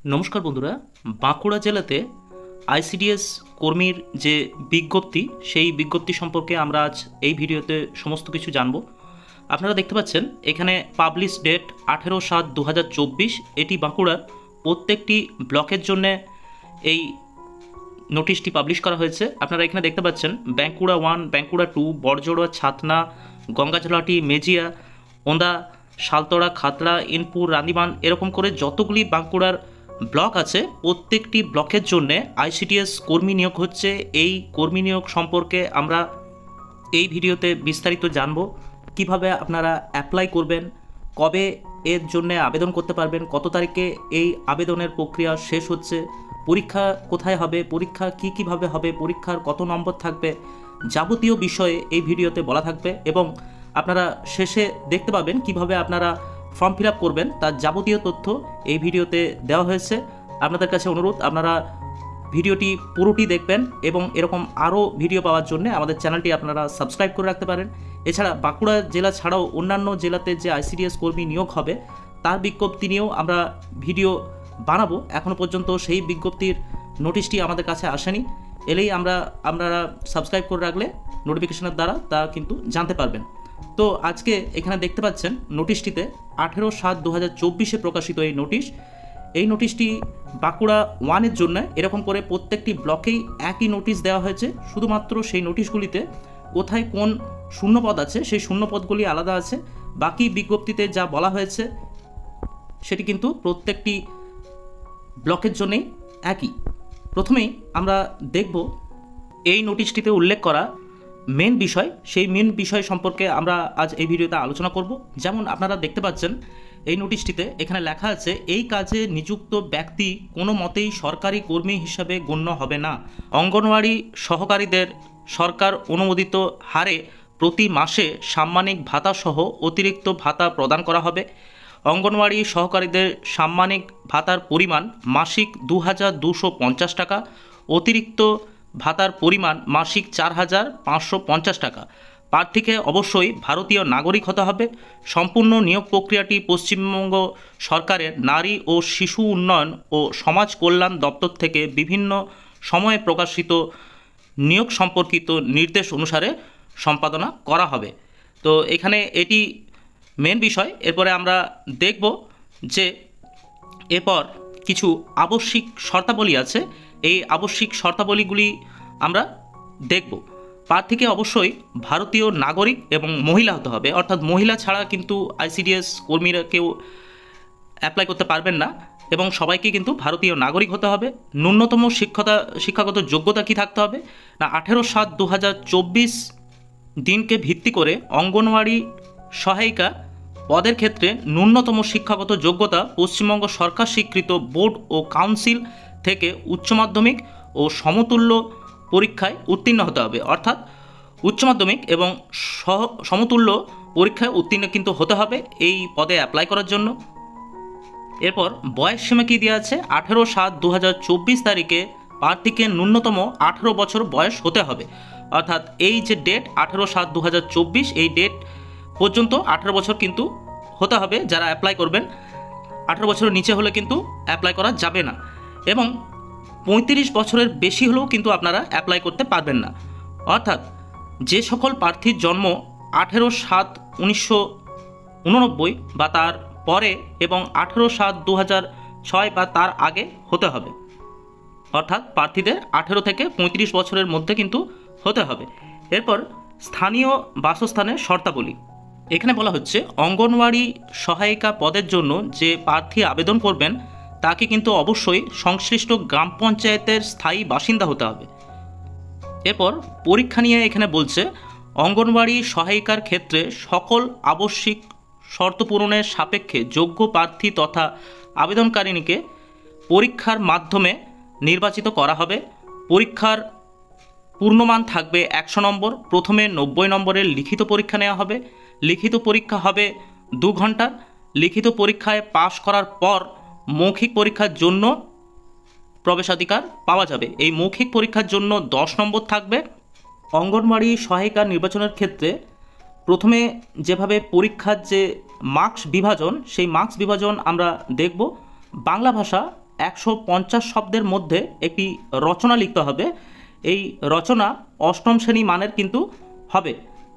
নমস্কার বন্ধুরা। বাঁকুড়া জেলাতে আইসিডিএস কর্মীর যে বিজ্ঞপ্তি, সেই বিজ্ঞপ্তি সম্পর্কে আমরা আজ এই ভিডিওতে সমস্ত কিছু জানব। আপনারা দেখতে পাচ্ছেন এখানে পাবলিশ ডেট 18/7/2024। এটি বাঁকুড়ার প্রত্যেকটি ব্লকের জন্যে এই নোটিশটি পাবলিশ করা হয়েছে। আপনারা এখানে দেখতে পাচ্ছেন বাঁকুড়া 1, বাঁকুড়া 2, বড়জোড়া, ছাতনা, গঙ্গাঝলাটি, মেজিয়া, ওন্দা, শালতোড়া, খাতড়া, ইনপুর, রানীবান, এরকম করে যতগুলি বাঁকুড়ার ব্লক আছে প্রত্যেকটি ব্লকের জন্য আইসিডিএস কর্মী নিয়োগ হচ্ছে। এই কর্মী নিয়োগ সম্পর্কে আমরা এই ভিডিওতে বিস্তারিত জানব। কিভাবে আপনারা অ্যাপ্লাই করবেন, কবে এর জন্য আবেদন করতে পারবেন, কত তারিখে এই আবেদনের প্রক্রিয়া শেষ হচ্ছে, পরীক্ষা কোথায় হবে, পরীক্ষা কীভাবে হবে, পরীক্ষার কত নম্বর থাকবে, যাবতীয় বিষয়ে এই ভিডিওতে বলা থাকবে। এবং আপনারা শেষে দেখতে পাবেন কিভাবে আপনারা ফর্ম ফিল আপ করবেন, তার যাবতীয় তথ্য এই ভিডিওতে দেওয়া হয়েছে। আপনাদের কাছে অনুরোধ, আপনারা ভিডিওটি পুরোটি দেখবেন এবং এরকম আরও ভিডিও পাওয়ার জন্য আমাদের চ্যানেলটি আপনারা সাবস্ক্রাইব করে রাখতে পারেন। এছাড়া বাঁকুড়া জেলা ছাড়াও অন্যান্য জেলাতে যে আইসিডিএস কর্মী নিয়োগ হবে তার বিজ্ঞপ্তি নিয়েও আমরা ভিডিও বানাবো। এখনও পর্যন্ত সেই বিজ্ঞপ্তির নোটিশটি আমাদের কাছে আসেনি। এলেই আপনারা সাবস্ক্রাইব করে রাখলে নোটিফিকেশনের দ্বারা তা কিন্তু জানতে পারবেন। তো আজকে এখানে দেখতে পাচ্ছেন নোটিশটিতে 18/7/2024 প্রকাশিত এই নোটিশটি বাঁকুড়া 1-এর জন্য এরকম করে প্রত্যেকটি ব্লকেই একই নোটিশ দেওয়া হয়েছে। শুধুমাত্র সেই নোটিশগুলিতে কোথায় কোন শূন্যপদ আছে সেই শূন্যপদগুলি আলাদা আছে। বাকি বিজ্ঞপ্তিতে যা বলা হয়েছে সেটি কিন্তু প্রত্যেকটি ব্লকের জন্যই একই। প্রথমেই আমরা দেখব এই নোটিশটিতে উল্লেখ করা মেন বিষয়, সেই মেন বিষয় সম্পর্কে আমরা আজ এই ভিডিওতে আলোচনা করব। যেমন আপনারা দেখতে পাচ্ছেন এই নোটিশটিতে এখানে লেখা আছে, এই কাজে নিযুক্ত ব্যক্তি কোনো মতেই সরকারি কর্মী হিসাবে গণ্য হবে না। অঙ্গনওয়াড়ি সহকারীদের সরকার অনুমোদিত হারে প্রতি মাসে সাম্মানিক ভাতা সহ অতিরিক্ত ভাতা প্রদান করা হবে। অঙ্গনওয়াড়ি সহকারীদের সাম্মানিক ভাতার পরিমাণ মাসিক 2250 টাকা, অতিরিক্ত ভাতার পরিমাণ মাসিক 4550 টাকা। প্রার্থীকে অবশ্যই ভারতীয় নাগরিক হতে হবে। সম্পূর্ণ নিয়োগ প্রক্রিয়াটি পশ্চিমবঙ্গ সরকারের নারী ও শিশু উন্নয়ন ও সমাজ কল্যাণ দপ্তর থেকে বিভিন্ন সময়ে প্রকাশিত নিয়োগ সম্পর্কিত নির্দেশ অনুসারে সম্পাদনা করা হবে। তো এখানে এটি মেন বিষয়। এরপরে আমরা দেখব যে এরপর কিছু আবশ্যিক শর্তাবলী আছে। এই আবশ্যিক শর্তাবলীগুলি আমরা দেখব। প্রার্থীকে অবশ্যই ভারতীয় নাগরিক এবং মহিলা হতে হবে, অর্থাৎ মহিলা ছাড়া কিন্তু আইসিডিএস কর্মীরা কেউ অ্যাপ্লাই করতে পারবেন না এবং সবাইকে কিন্তু ভারতীয় নাগরিক হতে হবে। ন্যূনতম শিক্ষাগত যোগ্যতা কি থাকতে হবে না, 18/7/2024 দিনকে ভিত্তি করে অঙ্গনওয়াড়ি সহায়িকা পদের ক্ষেত্রে ন্যূনতম শিক্ষাগত যোগ্যতা পশ্চিমবঙ্গ সরকার স্বীকৃত বোর্ড ও কাউন্সিল থেকে উচ্চ মাধ্যমিক ও সমতুল্য পরীক্ষায় উত্তীর্ণ হতে হবে, অর্থাৎ উচ্চ মাধ্যমিক এবং সমতুল্য পরীক্ষায় উত্তীর্ণ কিন্তু হতে হবে এই পদে অ্যাপ্লাই করার জন্য। এরপর বয়স সীমা কী দেওয়া আছে, 18/7/2024 তারিখে প্রার্থীকে ন্যূনতম 18 বছর বয়স হতে হবে। অর্থাৎ এই যে ডেট 18/7/2024, এই ডেট পর্যন্ত 18 বছর কিন্তু হতে হবে যারা অ্যাপ্লাই করবেন। 18 বছরের নিচে হলে কিন্তু অ্যাপ্লাই করা যাবে না এবং 35 বছরের বেশি হলেও কিন্তু আপনারা অ্যাপ্লাই করতে পারবেন না। অর্থাৎ যে সকল প্রার্থীর জন্ম 18/7/1989 বা তার পরে এবং 18/7/2006 বা তার আগে হতে হবে। অর্থাৎ প্রার্থীদের 18 থেকে 35 বছরের মধ্যে কিন্তু হতে হবে। এরপর স্থানীয় বাসস্থানের শর্তাবলী। এখানে বলা হচ্ছে অঙ্গনওয়াড়ি সহায়িকা পদের জন্য যে প্রার্থী আবেদন করবেন তাকে কিন্তু অবশ্যই সংশ্লিষ্ট গ্রাম পঞ্চায়েতের স্থায়ী বাসিন্দা হতে হবে। এরপর পরীক্ষা নিয়ে এখানে বলছে, অঙ্গনওয়াড়ি সহায়িকার ক্ষেত্রে সকল আবশ্যিক শর্ত পূরণের সাপেক্ষে যোগ্য প্রার্থী তথা আবেদনকারিণীকে পরীক্ষার মাধ্যমে নির্বাচিত করা হবে। পরীক্ষার পূর্ণমান থাকবে 100 নম্বর। প্রথমে 90 নম্বরের লিখিত পরীক্ষা নেওয়া হবে। লিখিত পরীক্ষা হবে 2 ঘন্টা। লিখিত পরীক্ষায় পাশ করার পর মৌখিক পরীক্ষার জন্য প্রবেশাধিকার পাওয়া যাবে। এই মৌখিক পরীক্ষার জন্য 10 নম্বর থাকবে। অঙ্গনওয়াড়ি সহায়িকা নির্বাচনের ক্ষেত্রে প্রথমে যেভাবে পরীক্ষার যে মার্কস বিভাজন, সেই মার্কস বিভাজন আমরা দেখব। বাংলা ভাষা 150 শব্দের মধ্যে একটি রচনা লিখতে হবে। এই রচনা অষ্টম শ্রেণী মানের কিন্তু হবে,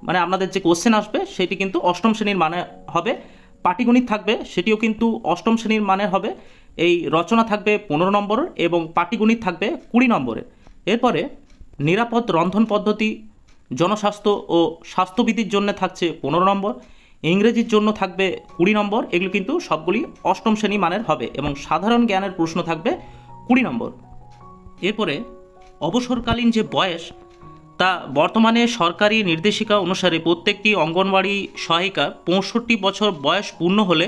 মানে আপনাদের যে কোশ্চেন আসবে সেটি কিন্তু অষ্টম শ্রেণীর মানে হবে। পাটিগণিত থাকবে, সেটিও কিন্তু অষ্টম শ্রেণীর মানের হবে। এই রচনা থাকবে 15 নম্বরের এবং পাটিগণিত থাকবে 20 নম্বরের। এরপরে নিরাপদ রন্ধন পদ্ধতি, জনস্বাস্থ্য ও স্বাস্থ্যবিধির জন্য থাকছে 15 নম্বর, ইংরেজির জন্য থাকবে 20 নম্বর। এগুলো কিন্তু সবগুলি অষ্টম শ্রেণী মানের হবে এবং সাধারণ জ্ঞানের প্রশ্ন থাকবে 20 নম্বর। এরপরে অবসরকালীন যে বয়স, তা বর্তমানে সরকারি নির্দেশিকা অনুসারে প্রত্যেকটি অঙ্গনওয়াড়ি সহায়িকা 65 বছর বয়স পূর্ণ হলে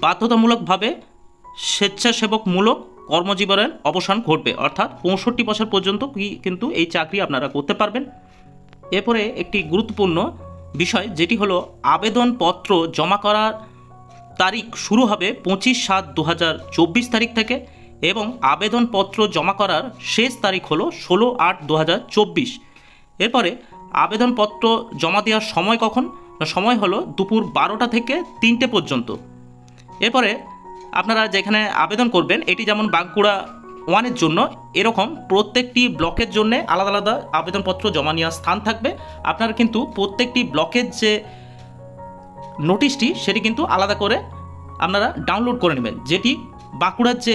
বাধ্যতামূলকভাবে স্বেচ্ছাসেবকমূলক কর্মজীবনের অবসান ঘটবে, অর্থাৎ 65 বছর পর্যন্ত কিন্তু এই চাকরি আপনারা করতে পারবেন। এরপরে একটি গুরুত্বপূর্ণ বিষয়, যেটি হলো আবেদনপত্র জমা করার তারিখ শুরু হবে 25/7/2024 তারিখ থেকে এবং আবেদনপত্র জমা করার শেষ তারিখ হলো 16/8/2024। এরপরে আবেদনপত্র জমা দেওয়ার সময় কখন? সময় হলো দুপুর 12টা থেকে 3টে পর্যন্ত। এরপরে আপনারা যেখানে আবেদন করবেন, এটি যেমন বাঁকুড়া 1-এর জন্য, এরকম প্রত্যেকটি ব্লকের জন্য আলাদা আলাদা আবেদনপত্র জমা নেওয়ার স্থান থাকবে। আপনারা কিন্তু প্রত্যেকটি ব্লকের যে নোটিশটি সেটি কিন্তু আলাদা করে আপনারা ডাউনলোড করে নেবেন, যেটি বাঁকুড়ার যে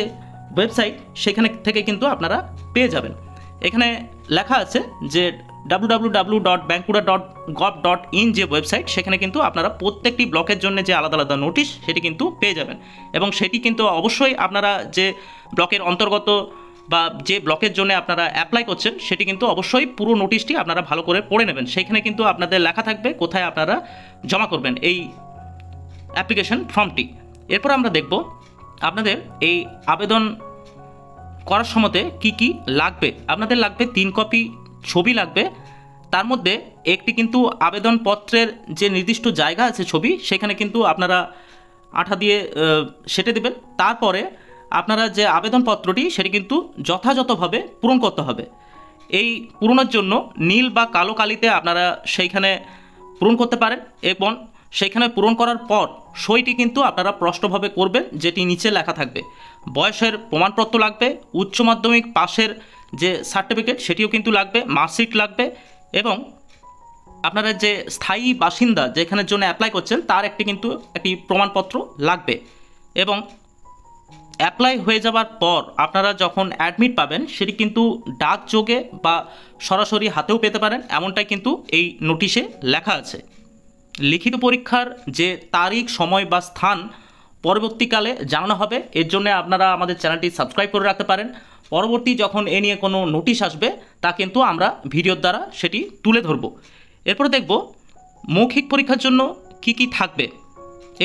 ওয়েবসাইট সেখানে থেকে কিন্তু আপনারা পেয়ে যাবেন। এখানে লেখা আছে যে www.bankura.gov.in যে ওয়েবসাইট, সেখানে কিন্তু আপনারা প্রত্যেকটি ব্লকের জন্য যে আলাদা আলাদা নোটিশ সেটি কিন্তু পেয়ে যাবেন এবং সেটি কিন্তু অবশ্যই আপনারা যে ব্লকের অন্তর্গত বা যে ব্লকের জন্য আপনারা অ্যাপ্লাই করছেন সেটি কিন্তু অবশ্যই পুরো নোটিশটি আপনারা ভালো করে পড়ে নেবেন। সেইখানে কিন্তু আপনাদের লেখা থাকবে কোথায় আপনারা জমা করবেন এই অ্যাপ্লিকেশন ফর্মটি। এরপর আমরা দেখব আপনাদের এই আবেদন করার সময়তে কি কি লাগবে। আপনাদের লাগবে 3 কপি ছবি লাগবে, তার মধ্যে একটি কিন্তু আবেদনপত্রের যে নির্দিষ্ট জায়গা আছে ছবি, সেখানে কিন্তু আপনারা আঠা দিয়ে সেঁটে দেবেন। তারপরে আপনারা যে আবেদনপত্রটি সেটি কিন্তু যথাযথভাবে পূরণ করতে হবে। এই পূরণের জন্য নীল বা কালো কালিতে আপনারা সেইখানে পূরণ করতে পারেন এবং সেইখানে পূরণ করার পর সইটি কিন্তু আপনারা স্পষ্টভাবে করবেন, যেটি নিচে লেখা থাকবে। বয়সের প্রমাণপত্র লাগবে, উচ্চ মাধ্যমিক পাশের যে সার্টিফিকেট সেটিও কিন্তু লাগবে, মার্কশিট লাগবে এবং আপনারা যে স্থায়ী বাসিন্দা যেখানের জন্য অ্যাপ্লাই করছেন তার একটি প্রমাণপত্র লাগবে। এবং অ্যাপ্লাই হয়ে যাওয়ার পর আপনারা যখন অ্যাডমিট পাবেন সেটি কিন্তু ডাকযোগে বা সরাসরি হাতেও পেতে পারেন, এমনটাই কিন্তু এই নোটিশে লেখা আছে। লিখিত পরীক্ষার যে তারিখ, সময় বা স্থান পরবর্তীকালে জানানো হবে, এর জন্য আপনারা আমাদের চ্যানেলটি সাবস্ক্রাইব করে রাখতে পারেন। পরবর্তী যখন এ নিয়ে কোনো নোটিশ আসবে তা কিন্তু আমরা ভিডিওর দ্বারা সেটি তুলে ধরব। এরপরে দেখব মৌখিক পরীক্ষার জন্য কি কি থাকবে।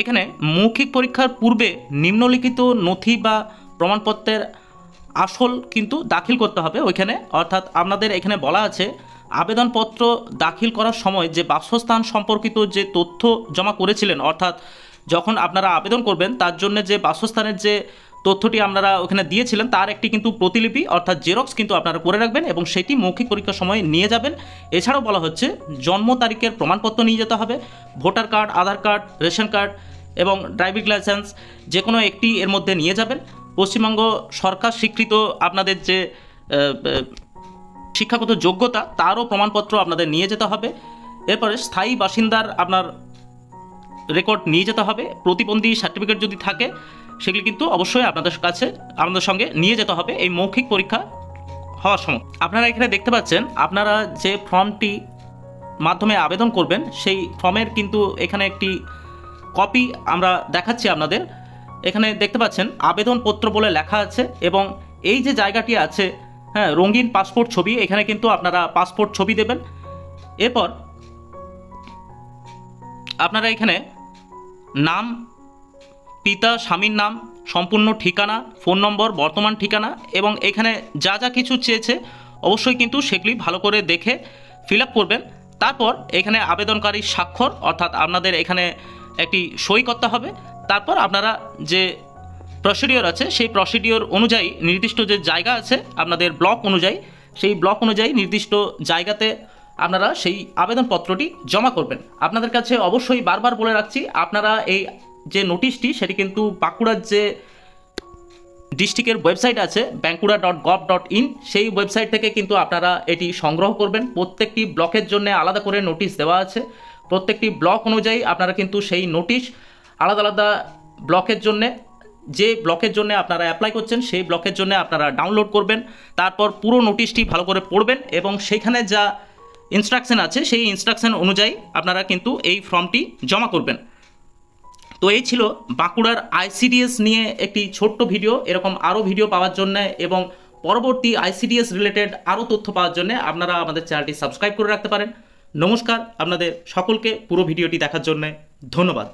এখানে মৌখিক পরীক্ষার পূর্বে নিম্নলিখিত নথি বা প্রমাণপত্রের আসল কিন্তু দাখিল করতে হবে ওইখানে, অর্থাৎ আপনাদের এখানে বলা আছে আবেদনপত্র দাখিল করার সময় যে বাসস্থান সম্পর্কিত যে তথ্য জমা করেছিলেন, অর্থাৎ যখন আপনারা আবেদন করবেন তার জন্য যে বাসস্থানের যে তথ্যটি আপনারা ওখানে দিয়েছিলেন তার একটি কিন্তু প্রতিলিপি অর্থাৎ জেরক্স কিন্তু আপনারা করে রাখবেন এবং সেটি মৌখিক পরীক্ষার সময় নিয়ে যাবেন। এছাড়াও বলা হচ্ছে জন্ম তারিখের প্রমাণপত্র নিয়ে যেতে হবে, ভোটার কার্ড, আধার কার্ড, রেশন কার্ড এবং ড্রাইভিং লাইসেন্স যে কোনো একটি এর মধ্যে নিয়ে যাবেন। পশ্চিমবঙ্গ সরকার স্বীকৃত আপনাদের যে শিক্ষাগত যোগ্যতা তারও প্রমাণপত্র আপনাদের নিয়ে যেতে হবে। এরপরে স্থায়ী বাসিন্দার আপনার রেকর্ড নিয়ে যেতে হবে, প্রতিবন্ধী সার্টিফিকেট যদি থাকে সেগুলি কিন্তু অবশ্যই আপনাদের সঙ্গে নিয়ে যেতে হবে এই মৌখিক পরীক্ষা হওয়ার সময়। আপনারা এখানে দেখতে পাচ্ছেন আপনারা যে ফর্মটি মাধ্যমে আবেদন করবেন সেই ফর্মের কিন্তু এখানে একটি কপি আমরা দেখাচ্ছি আপনাদের। এখানে দেখতে পাচ্ছেন আবেদনপত্র বলে লেখা আছে এবং এই যে জায়গাটি আছে, হ্যাঁ, রঙিন পাসপোর্ট ছবি, এখানে কিন্তু আপনারা পাসপোর্ট ছবি দেবেন। এরপর আপনারা এখানে নাম, পিতা স্বামীর নাম, সম্পূর্ণ ঠিকানা, ফোন নম্বর, বর্তমান ঠিকানা এবং এখানে যা যা কিছু চেয়েছে অবশ্যই কিন্তু সেগুলি ভালো করে দেখে ফিল আপ করবেন। তারপর এখানে আবেদনকারীর স্বাক্ষর অর্থাৎ আপনাদের এখানে একটি সই করতে হবে। তারপর আপনারা যে প্রসিডিওর আছে সেই প্রসিডিওর অনুযায়ী নির্দিষ্ট যে জায়গা আছে আপনাদের ব্লক অনুযায়ী, সেই ব্লক অনুযায়ী নির্দিষ্ট জায়গাতে আপনারা সেই আবেদনপত্রটি জমা করবেন। আপনাদের কাছে অবশ্যই বারবার বলে রাখছি, আপনারা এই যে নোটিশটি সেটি কিন্তু বাঁকুড়ার যে ডিস্ট্রিক্টের ওয়েবসাইট আছে bankura.gov.in, সেই ওয়েবসাইট থেকে কিন্তু আপনারা এটি সংগ্রহ করবেন। প্রত্যেকটি ব্লকের জন্য আলাদা করে নোটিশ দেওয়া আছে। প্রত্যেকটি ব্লক অনুযায়ী আপনারা কিন্তু সেই নোটিশ আলাদা আলাদা ব্লকের জন্যে, যে ব্লকের জন্য আপনারা অ্যাপ্লাই করছেন সেই ব্লকের জন্য আপনারা ডাউনলোড করবেন। তারপর পুরো নোটিশটি ভালো করে পড়বেন এবং সেইখানে যা ইনস্ট্রাকশন আছে সেই ইনস্ট্রাকশন অনুযায়ী আপনারা কিন্তু এই ফর্মটি জমা করবেন। তো এই ছিল বাঁকুড়ার আইসিডিএস নিয়ে একটি ছোট্ট ভিডিও। এরকম আরও ভিডিও পাওয়ার জন্য এবং পরবর্তী আইসিডিএস রিলেটেড আরও তথ্য পাওয়ার জন্য আপনারা আমাদের চ্যানেলটি সাবস্ক্রাইব করে রাখতে পারেন। নমস্কার, আপনাদের সকলকে পুরো ভিডিওটি দেখার জন্য ধন্যবাদ।